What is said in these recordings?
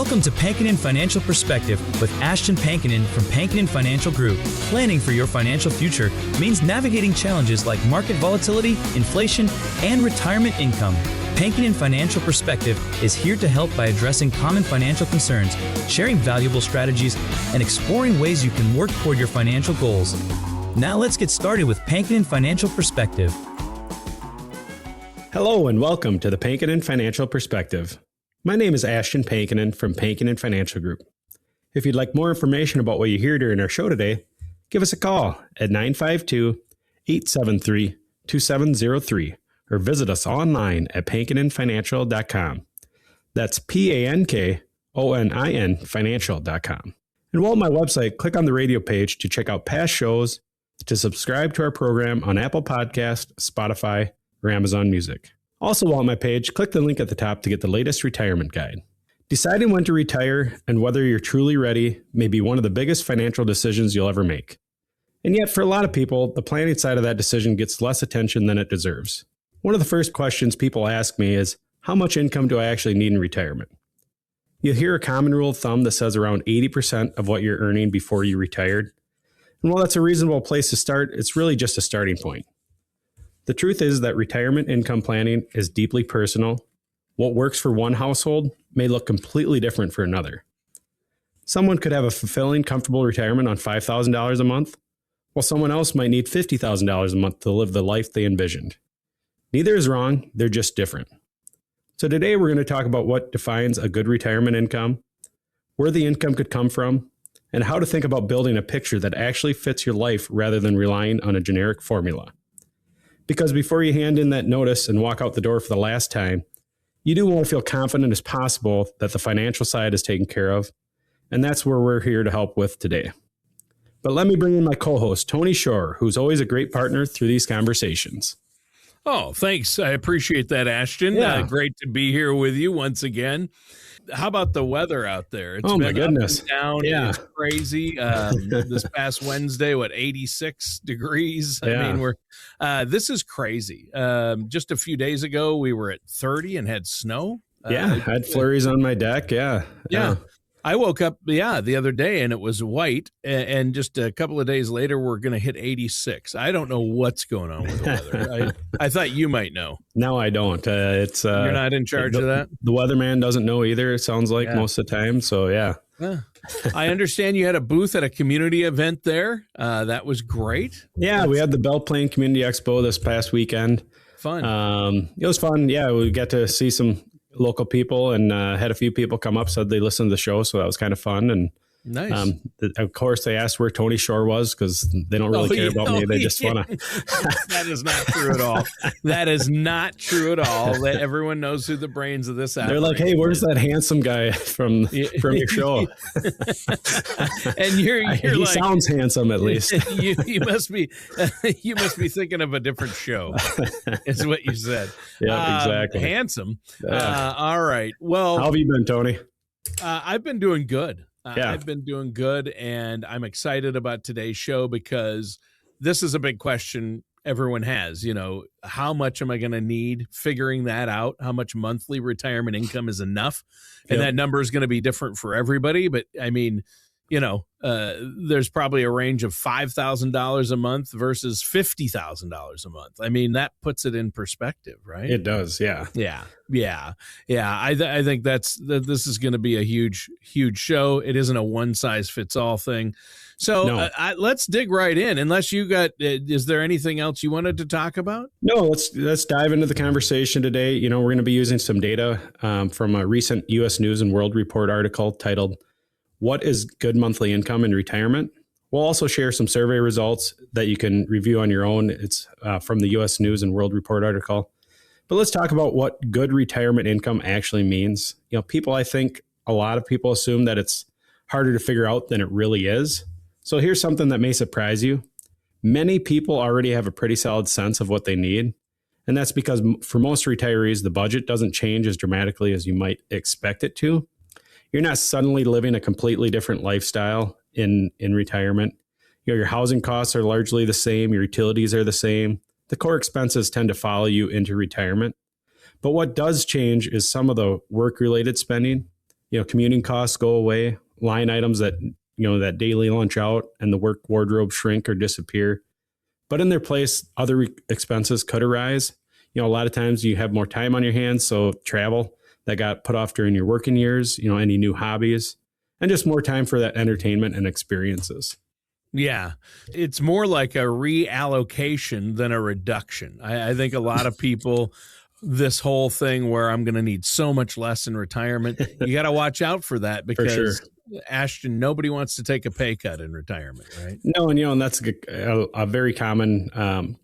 Welcome to Pankinen Financial Perspective with Ashton Pankinen from Pankinen Financial Group. Planning for your financial future means navigating challenges like market volatility, inflation, and retirement income. Pankinen Financial Perspective is here to help by addressing common financial concerns, sharing valuable strategies, and exploring ways you can work toward your financial goals. Now let's get started with Pankinen Financial Perspective. Hello and welcome to the Pankinen Financial Perspective. My name is Ashton Pankinen from Pankinen Financial Group. If you'd like more information about what you hear during our show today, give us a call at 952-873-2703 or visit us online at pankinenfinancial.com. That's PANKONIN financial.com. And while on my website, click on the radio page to check out past shows, to subscribe to our program on Apple Podcasts, Spotify, or Amazon Music. Also, while on my page, click the link at the top to get the latest retirement guide. Deciding when to retire and whether you're truly ready may be one of the biggest financial decisions you'll ever make. And yet, for a lot of people, the planning side of that decision gets less attention than it deserves. One of the first questions people ask me is, how much income do I actually need in retirement? You'll hear a common rule of thumb that says around 80% of what you're earning before you retired. And while that's a reasonable place to start, it's really just a starting point. The truth is that retirement income planning is deeply personal. What works for one household may look completely different for another. Someone could have a fulfilling, comfortable retirement on $5,000 a month, while someone else might need $50,000 a month to live the life they envisioned. Neither is wrong, they're just different. So today we're going to talk about what defines a good retirement income, where the income could come from, and how to think about building a picture that actually fits your life rather than relying on a generic formula. Because before you hand in that notice and walk out the door for the last time, you do want to feel confident as possible that the financial side is taken care of, and that's where we're here to help with today. But let me bring in my co-host, Tony Shore, who's always a great partner through these conversations. Oh, thanks. I appreciate that, Ashton. Yeah. Great to be here with you once again. How about the weather out there? It's my been goodness. up and down. Yeah. It's crazy. This past Wednesday, 86 degrees? Yeah. I mean, this is crazy. Just a few days ago, we were at 30 and had snow. I had flurries on my deck. Yeah. I woke up, the other day and it was white, and just a couple of days later, we're going to hit 86. I don't know what's going on with the weather. I thought you might know. No, I don't. You're not in charge of that? The weatherman doesn't know either, it sounds like, most of the time. So, yeah. I understand you had a booth at a community event there. That was great. Yeah, we had the Belle Plaine Community Expo this past weekend. Fun. It was fun. Yeah, we got to see some local people and had a few people come up, said they listened to the show. So that was kind of fun. And nice. Of course, they asked where Tony Shore was because they don't really care about me. They just want to. That is not true at all. That is not true at all. Everyone knows who the brains of this They're like, hey, where's that handsome guy from your show? And you're he like, sounds handsome at least. you must be thinking of a different show. Is what you said. Yeah, exactly. Handsome. Yeah. All right. Well, how have you been, Tony? I've been doing good. Yeah. I've been doing good, and I'm excited about today's show because this is a big question everyone has. How much am I going to need? Figuring that out, how much monthly retirement income is enough? And that number is going to be different for everybody. But I mean, there's probably a range of $5,000 a month versus $50,000 a month. I mean, that puts it in perspective, right? It does. Yeah. Yeah. I think this is going to be a huge show. It isn't a one size fits all thing. So No. Let's dig right in. Unless you got, is there anything else you wanted to talk about? No, let's dive into the conversation today. We're going to be using some data from a recent U.S. News and World Report article titled, "What is Good Monthly Income in Retirement?" We'll also share some survey results that you can review on your own. It's from the U.S. News and World Report article. But let's talk about what good retirement income actually means. I think a lot of people assume that it's harder to figure out than it really is. So here's something that may surprise you. Many people already have a pretty solid sense of what they need. And that's because for most retirees, the budget doesn't change as dramatically as you might expect it to. You're not suddenly living a completely different lifestyle in retirement. Your housing costs are largely the same. Your utilities are the same. The core expenses tend to follow you into retirement. But what does change is some of the work-related spending, Commuting costs go away, line items that, that daily lunch out and the work wardrobe shrink or disappear. But in their place, other expenses could arise. A lot of times you have more time on your hands. So travel that got put off during your working years, any new hobbies, and just more time for that entertainment and experiences. Yeah, it's more like a reallocation than a reduction. I think a lot of people, this whole thing where I'm going to need so much less in retirement, you got to watch out for that because, sure. Ashton, nobody wants to take a pay cut in retirement, right? No, and that's a very common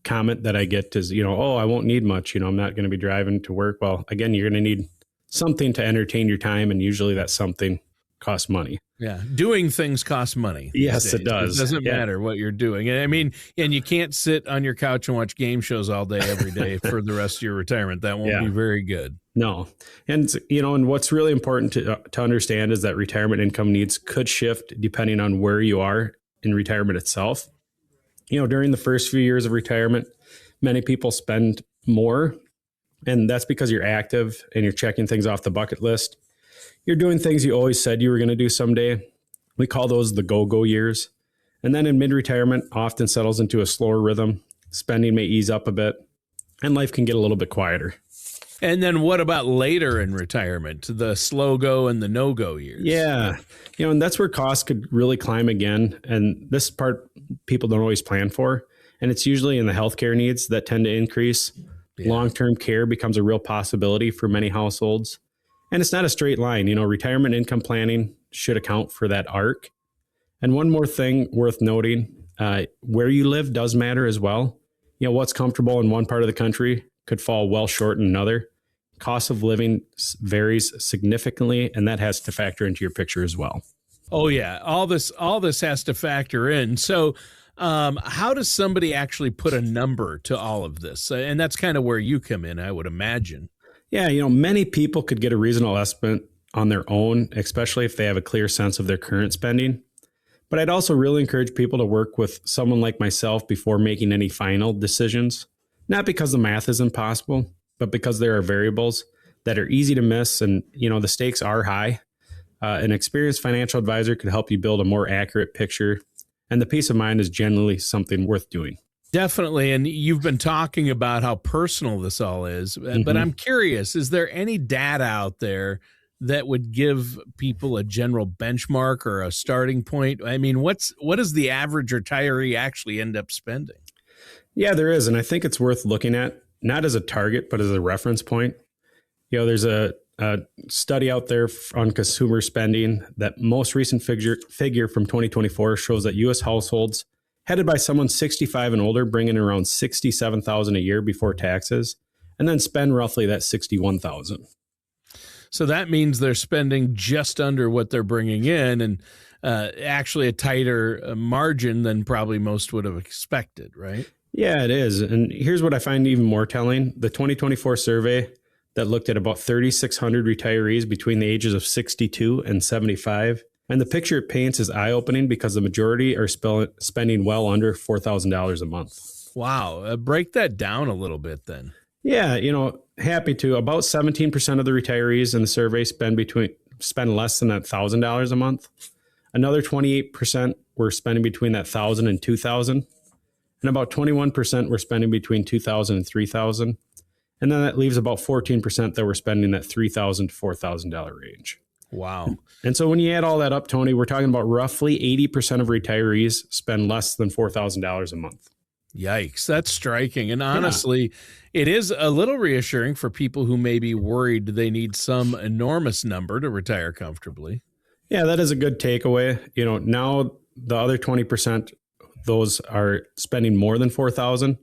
comment that I get is, oh, I won't need much. I'm not going to be driving to work. Well, again, you're going to need something to entertain your time, and usually that something costs money. Yeah, doing things cost money. Yes, it does. It doesn't matter what you're doing. And I mean, and you can't sit on your couch and watch game shows all day, every day for the rest of your retirement. That won't be very good. No. And, and what's really important to understand is that retirement income needs could shift depending on where you are in retirement itself. During the first few years of retirement, many people spend more, and that's because you're active and you're checking things off the bucket list. You're doing things you always said you were going to do someday. We call those the go-go years. And then in mid-retirement, often settles into a slower rhythm. Spending may ease up a bit, and life can get a little bit quieter. And then what about later in retirement, the slow go and the no-go years? Yeah. And that's where costs could really climb again. And this part people don't always plan for. And it's usually in the healthcare needs that tend to increase. Yeah. Long-term care becomes a real possibility for many households. And it's not a straight line. Retirement income planning should account for that arc. And one more thing worth noting, where you live does matter as well. What's comfortable in one part of the country could fall well short in another. Cost of living varies significantly, and that has to factor into your picture as well. Oh, yeah. All this has to factor in. So how does somebody actually put a number to all of this? And that's kind of where you come in, I would imagine. Yeah, many people could get a reasonable estimate on their own, especially if they have a clear sense of their current spending. But I'd also really encourage people to work with someone like myself before making any final decisions, not because the math is impossible, but because there are variables that are easy to miss and, the stakes are high. An experienced financial advisor could help you build a more accurate picture, and the peace of mind is generally something worth doing. Definitely. And you've been talking about how personal this all is, but I'm curious, is there any data out there that would give people a general benchmark or a starting point? I mean, what does the average retiree actually end up spending? Yeah, there is. And I think it's worth looking at, not as a target, but as a reference point. There's a study out there on consumer spending. That most recent figure from 2024 shows that U.S. households headed by someone 65 and older bring in around $67,000 a year before taxes, and then spend roughly that $61,000. So that means they're spending just under what they're bringing in, and actually a tighter margin than probably most would have expected, right? Yeah, it is. And here's what I find even more telling. The 2024 survey that looked at about 3,600 retirees between the ages of 62 and 75. And the picture it paints is eye-opening because the majority are spending well under $4,000 a month. Wow. Break that down a little bit then. Yeah, happy to. About 17% of the retirees in the survey spend less than $1,000 a month. Another 28% were spending between that $1,000 and $2,000. And about 21% were spending between $2,000 and $3,000. And then that leaves about 14% that were spending that $3,000 to $4,000 range. Wow. And so when you add all that up, Tony, we're talking about roughly 80% of retirees spend less than $4,000 a month. Yikes. That's striking. And honestly, it is a little reassuring for people who may be worried they need some enormous number to retire comfortably. Yeah, that is a good takeaway. Now the other 20%, those are spending more than $4,000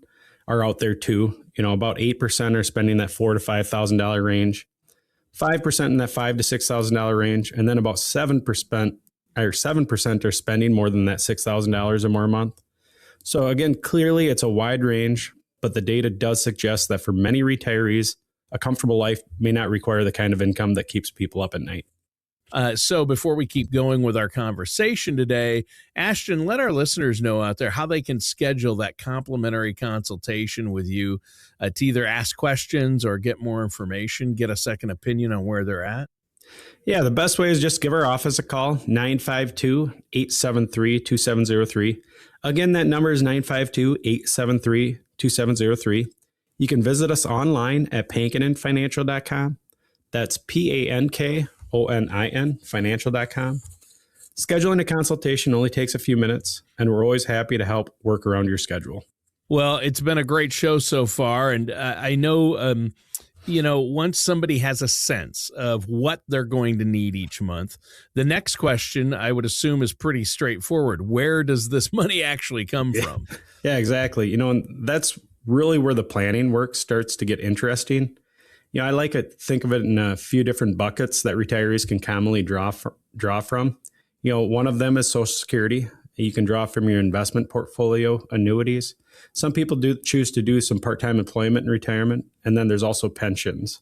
are out there too. About 8% are spending that $4,000 to $5,000 range. 5% in that $5,000 to $6,000 range, and then about 7% are spending more than that $6,000 or more a month. So again, clearly it's a wide range, but the data does suggest that for many retirees, a comfortable life may not require the kind of income that keeps people up at night. So before we keep going with our conversation today, Ashton, let our listeners know out there how they can schedule that complimentary consultation with you to either ask questions or get more information, get a second opinion on where they're at. Yeah, the best way is just give our office a call, 952-873-2703. Again, that number is 952-873-2703. You can visit us online at pankininfinancial.com. That's PANKONIN financial.com. Scheduling a consultation only takes a few minutes, and we're always happy to help work around your schedule. Well, it's been a great show so far, and I know, once somebody has a sense of what they're going to need each month, the next question I would assume is pretty straightforward. Where does this money actually come from? Yeah, exactly. And that's really where the planning work starts to get interesting. I like to think of it in a few different buckets that retirees can commonly draw from. One of them is Social Security. You can draw from your investment portfolio, annuities. Some people do choose to do some part-time employment in retirement, and then there's also pensions.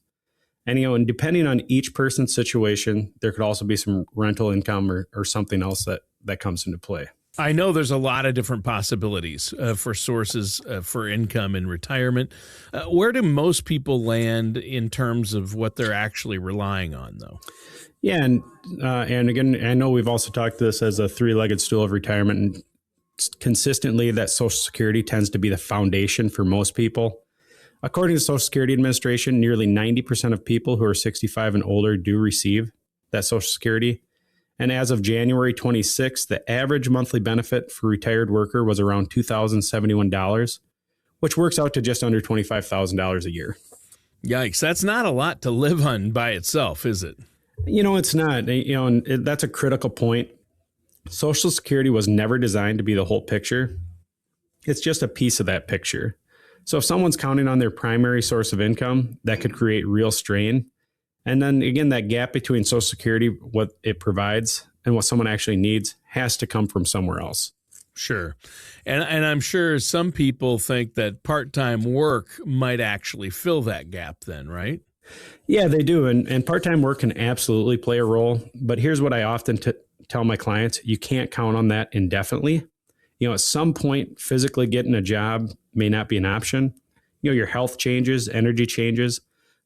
And depending on each person's situation, there could also be some rental income or something else that comes into play. I know there's a lot of different possibilities for sources for income in retirement. Where do most people land in terms of what they're actually relying on, though? Yeah, and again, I know we've also talked this as a three-legged stool of retirement, and consistently that Social Security tends to be the foundation for most people. According to the Social Security Administration, nearly 90% of people who are 65 and older do receive that Social Security. And as of January 26th, the average monthly benefit for a retired worker was around $2,071, which works out to just under $25,000 a year. Yikes, that's not a lot to live on by itself, is it? It's not. And that's a critical point. Social Security was never designed to be the whole picture. It's just a piece of that picture. So if someone's counting on their primary source of income, that could create real strain. And then again, that gap between Social Security, what it provides, and what someone actually needs has to come from somewhere else. Sure. And I'm sure some people think that part-time work might actually fill that gap then, right? Yeah, they do. And part-time work can absolutely play a role. But here's what I often tell my clients: you can't count on that indefinitely. At some point, physically getting a job may not be an option. Your health changes, energy changes,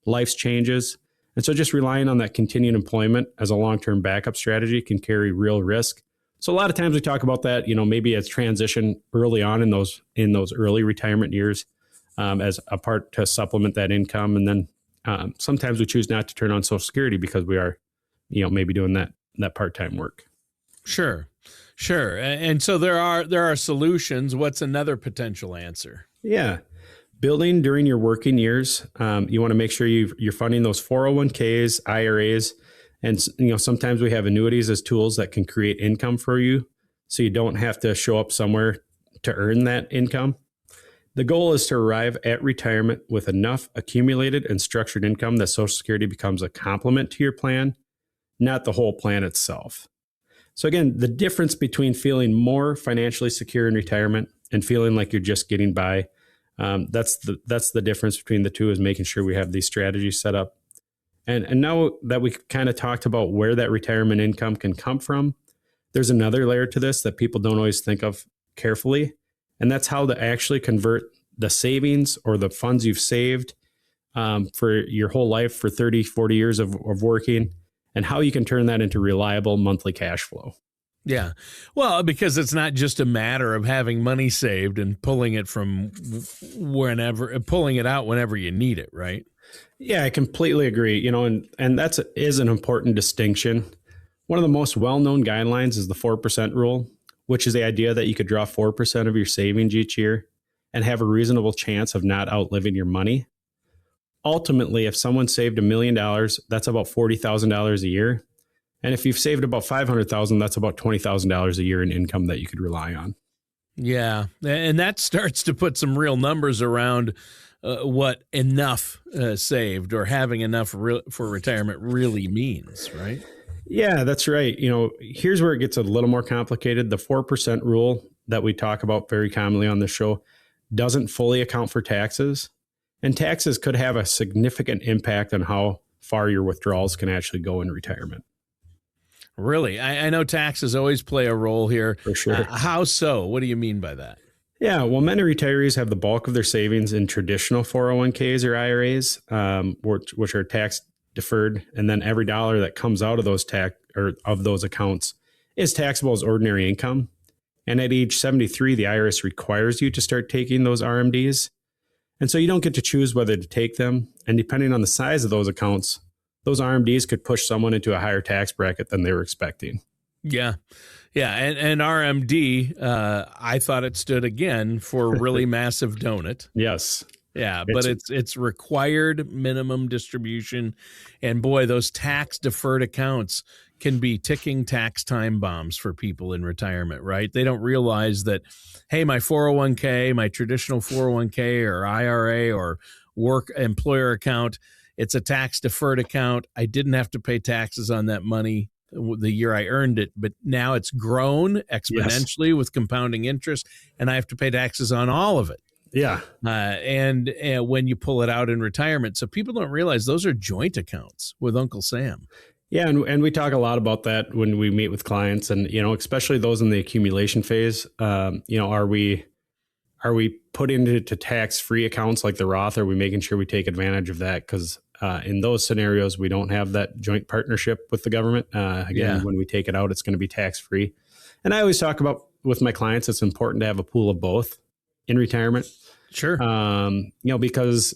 life changes. And so just relying on that continued employment as a long-term backup strategy can carry real risk. So a lot of times we talk about that, maybe as transition early on in those early retirement years as a part to supplement that income. And then sometimes we choose not to turn on Social Security because we are, maybe doing that part-time work. Sure. And so there are solutions. What's another potential answer? Yeah. Building during your working years. You want to make sure you're funding those 401ks, IRAs, and sometimes we have annuities as tools that can create income for you, so you don't have to show up somewhere to earn that income. The goal is to arrive at retirement with enough accumulated and structured income that Social Security becomes a complement to your plan, not the whole plan itself. So again, the difference between feeling more financially secure in retirement and feeling like you're just getting by, that's the difference between the two, is making sure we have these strategies set up. And now that we kind of talked about where that retirement income can come from, there's another layer to this that people don't always think of carefully. And that's how to actually convert the savings or the funds you've saved for your whole life, for 30, 40 years of working, and how you can turn that into reliable monthly cash flow. Yeah. Well, because it's not just a matter of having money saved and pulling it from pulling it out whenever you need it, right? Yeah, I completely agree. And that is an important distinction. One of the most well-known guidelines is the 4% rule, which is the idea that you could draw 4% of your savings each year and have a reasonable chance of not outliving your money. Ultimately, if someone saved $1 million, that's about $40,000 a year. And if you've saved about $500,000, that's about $20,000 a year in income that you could rely on. Yeah. And that starts to put some real numbers around what enough saved or having enough for retirement really means, right? Yeah, that's right. Here's where it gets a little more complicated. The 4% rule that we talk about very commonly on the show doesn't fully account for taxes. And taxes could have a significant impact on how far your withdrawals can actually go in retirement. Really? I know taxes always play a role here. For sure. How so? What do you mean by that? Yeah, well, many retirees have the bulk of their savings in traditional 401ks or IRAs, which are tax deferred, and then every dollar that comes out of those of those accounts is taxable as ordinary income. And at age 73, the IRS requires you to start taking those RMDs. And so you don't get to choose whether to take them. And depending on the size of those accounts, those RMDs could push someone into a higher tax bracket than they were expecting. Yeah. Yeah. And RMD, I thought it stood again for really massive donut. Yes. Yeah, but it's required minimum distribution. And boy, those tax deferred accounts can be ticking tax time bombs for people in retirement, right? They don't realize that, hey, my 401k, my traditional 401k or IRA or work employer account, it's a tax deferred account. I didn't have to pay taxes on that money the year I earned it, but now it's grown exponentially with compounding interest, and I have to pay taxes on all of it. Yeah. And when you pull it out in retirement. So people don't realize those are joint accounts with Uncle Sam. Yeah. And we talk a lot about that when we meet with clients, and, especially those in the accumulation phase. Are we putting it to tax-free accounts like the Roth? Are we making sure we take advantage of that? Because in those scenarios, we don't have that joint partnership with the government. When we take it out, it's going to be tax-free. And I always talk about with my clients, it's important to have a pool of both in retirement. Sure. Because,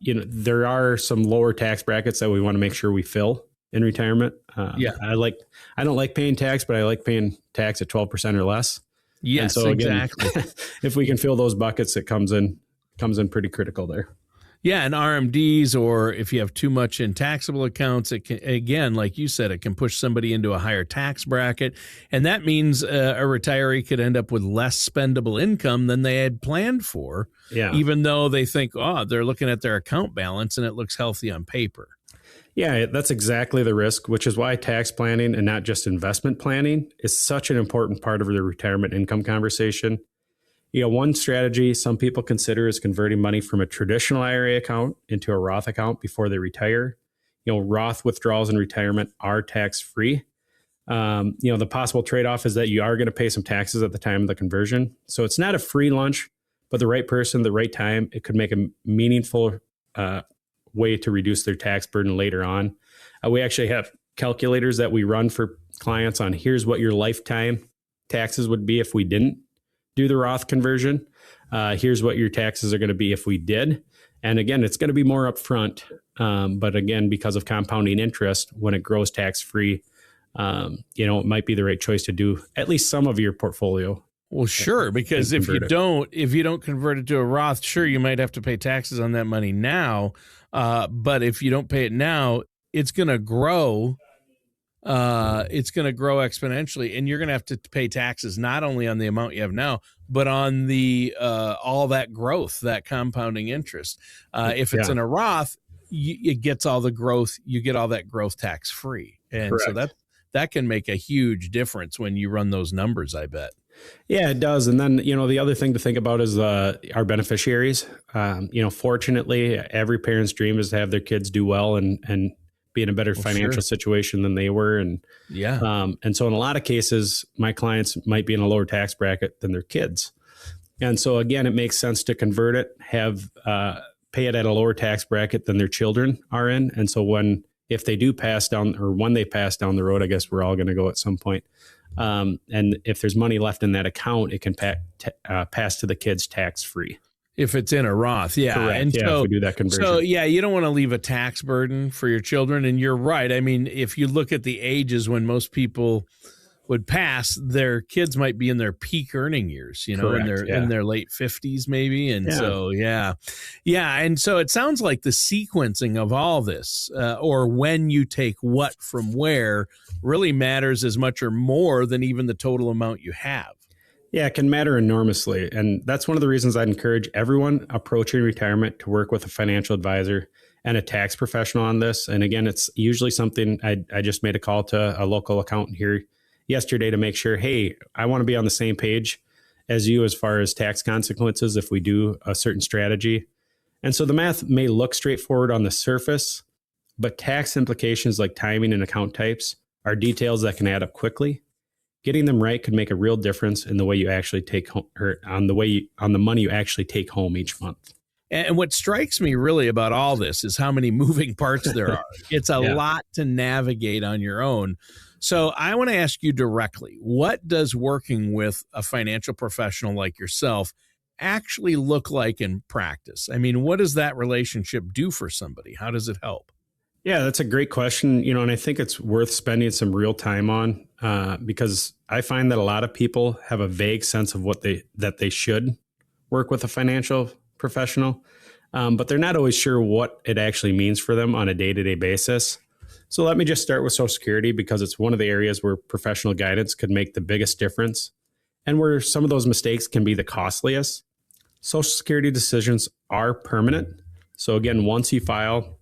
there are some lower tax brackets that we want to make sure we fill in retirement. I don't like paying tax, but I like paying tax at 12% or less. Yes, and so again, exactly. If we can fill those buckets, it comes in pretty critical there. Yeah, and RMDs, or if you have too much in taxable accounts, it can, again, like you said, it can push somebody into a higher tax bracket. And that means a retiree could end up with less spendable income than they had planned for, even though they think, they're looking at their account balance and it looks healthy on paper. Yeah, that's exactly the risk, which is why tax planning and not just investment planning is such an important part of the retirement income conversation. One strategy some people consider is converting money from a traditional IRA account into a Roth account before they retire. Roth withdrawals in retirement are tax-free. The possible trade-off is that you are going to pay some taxes at the time of the conversion. So it's not a free lunch, but the right person, the right time, it could make a meaningful way to reduce their tax burden later on. We actually have calculators that we run for clients on here's what your lifetime taxes would be if we didn't do the Roth conversion. Here's what your taxes are going to be if we did. And again, it's going to be more upfront. But again, because of compounding interest, when it grows tax-free, it might be the right choice to do at least some of your portfolio. Well, sure, because if you don't convert it to a Roth, sure, you might have to pay taxes on that money now. But if you don't pay it now, it's going to grow. It's going to grow exponentially, and you're going to have to pay taxes not only on the amount you have now, but on the all that growth, that compounding interest. If it's in a Roth, it gets all the growth. You get all that growth tax free, and Correct. So that can make a huge difference when you run those numbers, I bet. Yeah, it does. And then, the other thing to think about is our beneficiaries. Fortunately, every parent's dream is to have their kids do well and be in a better financial situation than they were. And so in a lot of cases, my clients might be in a lower tax bracket than their kids. And so again, it makes sense to convert it, pay it at a lower tax bracket than their children are in. And so when they pass down the road, I guess we're all going to go at some point. And if there's money left in that account, it can pass to the kids tax free. If it's in a Roth, Correct. And so, if we do that conversion. So, you don't want to leave a tax burden for your children. And you're right. I mean, if you look at the ages when most people would pass, their kids might be in their peak earning years, Correct. in their late 50s maybe. And so, And so it sounds like the sequencing of all this, or when you take what from where, really matters as much or more than even the total amount you have. Yeah, it can matter enormously. And that's one of the reasons I'd encourage everyone approaching retirement to work with a financial advisor and a tax professional on this. And again, it's usually something I just made a call to a local accountant here yesterday to make sure, hey, I want to be on the same page as you as far as tax consequences if we do a certain strategy. And so the math may look straightforward on the surface, but tax implications like timing and account types are details that can add up quickly. Getting them right could make a real difference in the way you actually take home, or on the money you actually take home each month. And what strikes me really about all this is how many moving parts there are. It's a lot to navigate on your own. So I want to ask you directly, what does working with a financial professional like yourself actually look like in practice? I mean, what does that relationship do for somebody? How does it help? Yeah, that's a great question. And I think it's worth spending some real time on because I find that a lot of people have a vague sense of that they should work with a financial professional, but they're not always sure what it actually means for them on a day-to-day basis. So let me just start with Social Security because it's one of the areas where professional guidance could make the biggest difference and where some of those mistakes can be the costliest. Social Security decisions are permanent. So again, once you file,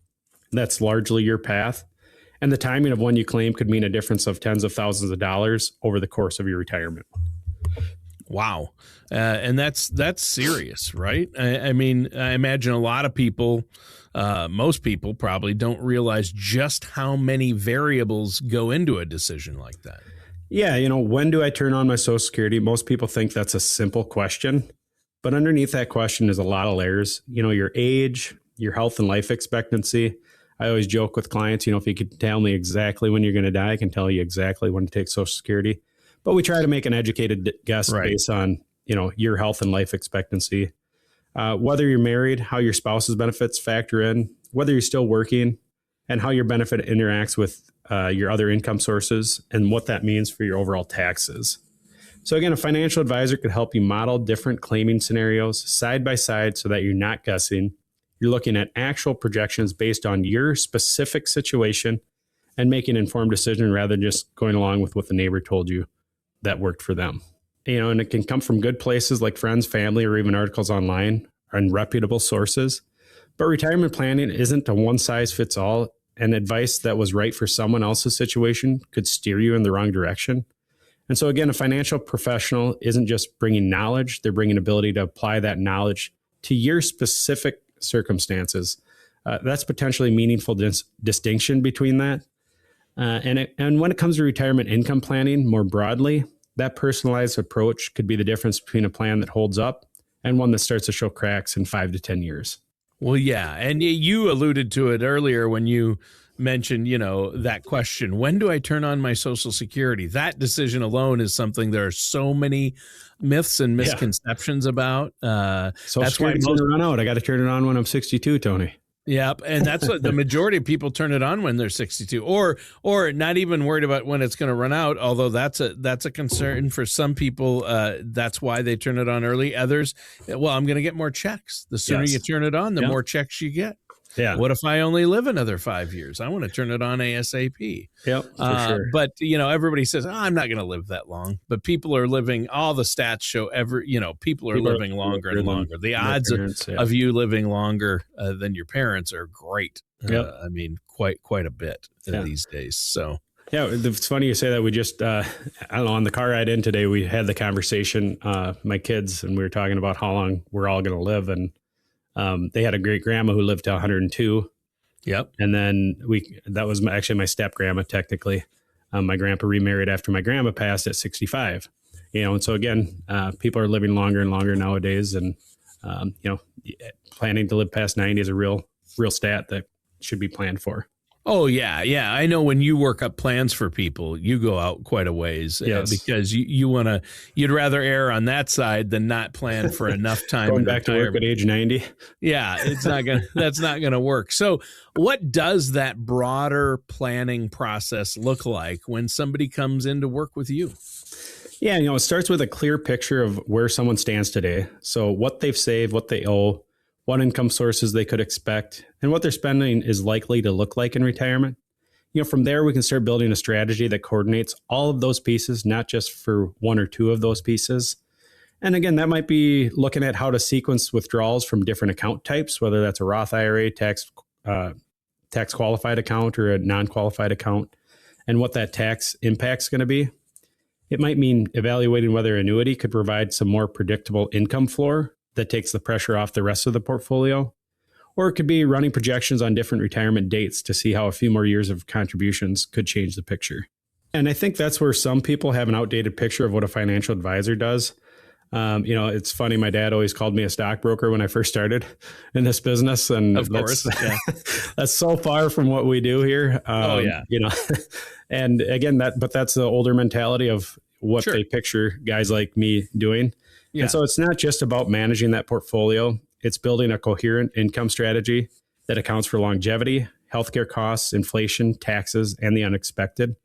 that's largely your path. And the timing of when you claim could mean a difference of tens of thousands of dollars over the course of your retirement. Wow. And that's serious, right? I mean, I imagine a lot of people, most people probably don't realize just how many variables go into a decision like that. Yeah. When do I turn on my Social Security? Most people think that's a simple question, but underneath that question is a lot of layers. Your age, your health and life expectancy. I always joke with clients, if you could tell me exactly when you're going to die, I can tell you exactly when to take Social Security. But we try to make an educated guess based on, your health and life expectancy, whether you're married, how your spouse's benefits factor in, whether you're still working, and how your benefit interacts with your other income sources and what that means for your overall taxes. So again, a financial advisor could help you model different claiming scenarios side by side so that you're not guessing. You're looking at actual projections based on your specific situation and making an informed decision rather than just going along with what the neighbor told you that worked for them. And it can come from good places like friends, family, or even articles online and reputable sources. But retirement planning isn't a one-size-fits-all, and advice that was right for someone else's situation could steer you in the wrong direction. And so again, a financial professional isn't just bringing knowledge, they're bringing ability to apply that knowledge to your specific circumstances. That's potentially meaningful distinction between that. And when it comes to retirement income planning more broadly, that personalized approach could be the difference between a plan that holds up and one that starts to show cracks in 5 to 10 years. Well, yeah. And you alluded to it earlier when you mentioned, that question, when do I turn on my Social Security? That decision alone is something there are so many myths and misconceptions about. Social Security's going to run out. I got to turn it on when I'm 62, Tony. Yep. And that's what the majority of people turn it on when they're 62 or not even worried about when it's going to run out. Although that's a concern for some people. That's why they turn it on early. Others, well, I'm going to get more checks. The sooner you turn it on, the more checks you get. Yeah. What if I only live another 5 years? I want to turn it on ASAP. Yep, for sure. But, everybody says, I'm not going to live that long. But people are living, all the stats show people are living longer and longer. The odds of you living longer than your parents are great. I mean, quite a bit these days. So. Yeah, it's funny you say that. We just, I don't know, on the car ride in today, we had the conversation, my kids, and we were talking about how long we're all going to live. And they had a great grandma who lived to 102. Yep. And then that was actually my step grandma, technically. My grandpa remarried after my grandma passed at 65. And so again, people are living longer and longer nowadays. And, planning to live past 90 is a real stat that should be planned for. Oh, yeah. Yeah. I know when you work up plans for people, you go out quite a ways because you'd rather err on that side than not plan for enough time. Going back to work at age 90. Yeah, that's not going to work. So what does that broader planning process look like when somebody comes in to work with you? Yeah. It starts with a clear picture of where someone stands today. So what they've saved, what they owe, what income sources they could expect, and what their spending is likely to look like in retirement. From there, we can start building a strategy that coordinates all of those pieces, not just for one or two of those pieces. And again, that might be looking at how to sequence withdrawals from different account types, whether that's a Roth IRA, tax qualified account, or a non-qualified account, and what that tax impact's going to be. It might mean evaluating whether annuity could provide some more predictable income floor that takes the pressure off the rest of the portfolio. Or it could be running projections on different retirement dates to see how a few more years of contributions could change the picture. And I think that's where some people have an outdated picture of what a financial advisor does. It's funny. My dad always called me a stockbroker when I first started in this business. And of course, that's so far from what we do here. And again, that's the older mentality of what they picture guys like me doing. Yeah. And so it's not just about managing that portfolio. It's building a coherent income strategy that accounts for longevity, healthcare costs, inflation, taxes, and the unexpected.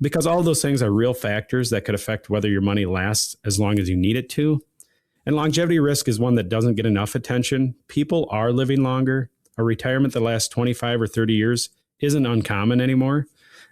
Because all of those things are real factors that could affect whether your money lasts as long as you need it to. And longevity risk is one that doesn't get enough attention. People are living longer. A retirement that lasts 25 or 30 years isn't uncommon anymore.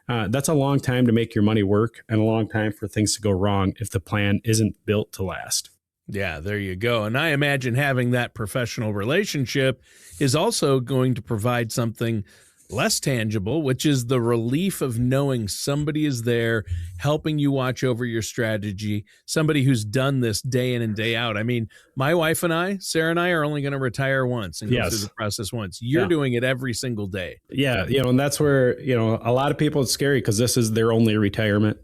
That's a long time to make your money work and a long time for things to go wrong if the plan isn't built to last. Yeah, there you go. And I imagine having that professional relationship is also going to provide something less tangible, which is the relief of knowing somebody is there helping you watch over your strategy, somebody who's done this day in and day out. I mean, my wife and I, Sarah and I, are only going to retire once and go through the process once. You're doing it every single day. Yeah, and that's where, a lot of people, it's scary because this is their only retirement.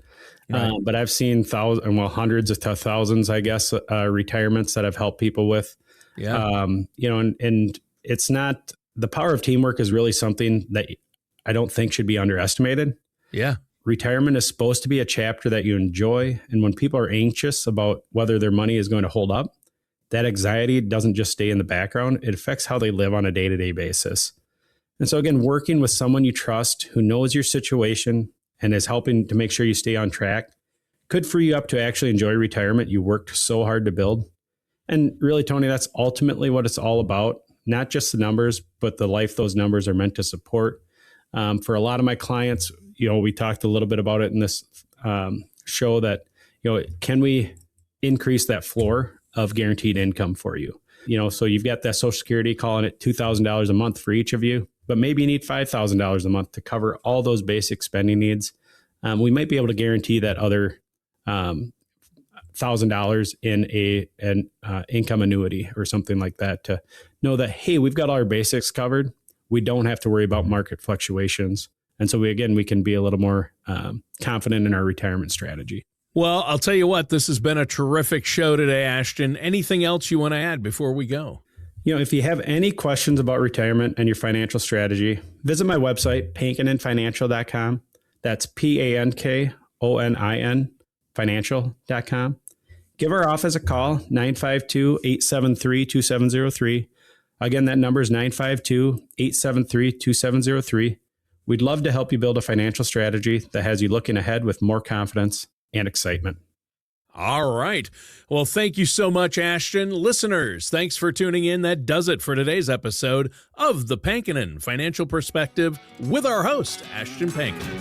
Right. But I've seen hundreds of thousands, I guess, retirements that I've helped people with. Yeah. And it's not, the power of teamwork is really something that I don't think should be underestimated. Yeah. Retirement is supposed to be a chapter that you enjoy. And when people are anxious about whether their money is going to hold up, that anxiety doesn't just stay in the background. It affects how they live on a day-to-day basis. And so again, working with someone you trust who knows your situation and is helping to make sure you stay on track could free you up to actually enjoy retirement you worked so hard to build. And really, Tony, that's ultimately what it's all about. Not just the numbers, but the life those numbers are meant to support. For a lot of my clients, we talked a little bit about it in this show that, can we increase that floor of guaranteed income for you? So you've got that Social Security, calling it $2,000 a month for each of you, but maybe you need $5,000 a month to cover all those basic spending needs. We might be able to guarantee that other $1,000 in an income annuity or something like that to know that, hey, we've got all our basics covered. We don't have to worry about market fluctuations. And so we can be a little more confident in our retirement strategy. Well, I'll tell you what, this has been a terrific show today, Ashton. Anything else you want to add before we go? If you have any questions about retirement and your financial strategy, visit my website, pankoninfinancial.com. That's PANKONIN financial.com. Give our office a call, 952-873-2703. Again, that number is 952-873-2703. We'd love to help you build a financial strategy that has you looking ahead with more confidence and excitement. All right. Well, thank you so much, Ashton. Listeners, thanks for tuning in. That does it for today's episode of The Pankonin Financial Perspective with our host, Ashton Pankonin.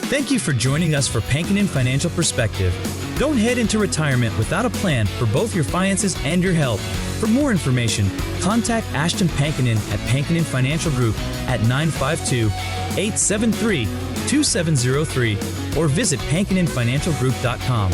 Thank you for joining us for Pankonin Financial Perspective. Don't head into retirement without a plan for both your finances and your health. For more information, contact Ashton Pankonin at Pankonin Financial Group at 952-873-2703 or visit pankoninfinancialgroup.com.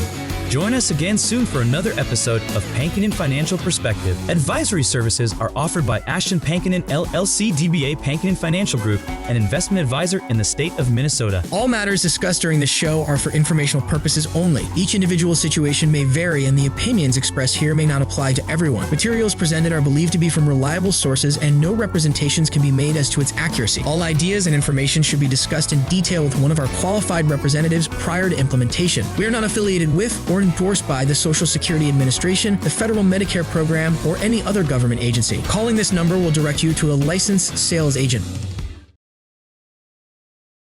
Join us again soon for another episode of Pankonin Financial Perspective. Advisory services are offered by Ashton Pankonin LLC DBA Pankonin Financial Group, an investment advisor in the state of Minnesota. All matters discussed during the show are for informational purposes only. Each individual situation may vary, and the opinions expressed here may not apply to everyone. Materials presented are believed to be from reliable sources, and no representations can be made as to its accuracy. All ideas and information should be discussed in detail with one of our qualified representatives prior to implementation. We are not affiliated with or endorsed by the Social Security Administration, the Federal Medicare Program, or any other government agency. Calling this number will direct you to a licensed sales agent.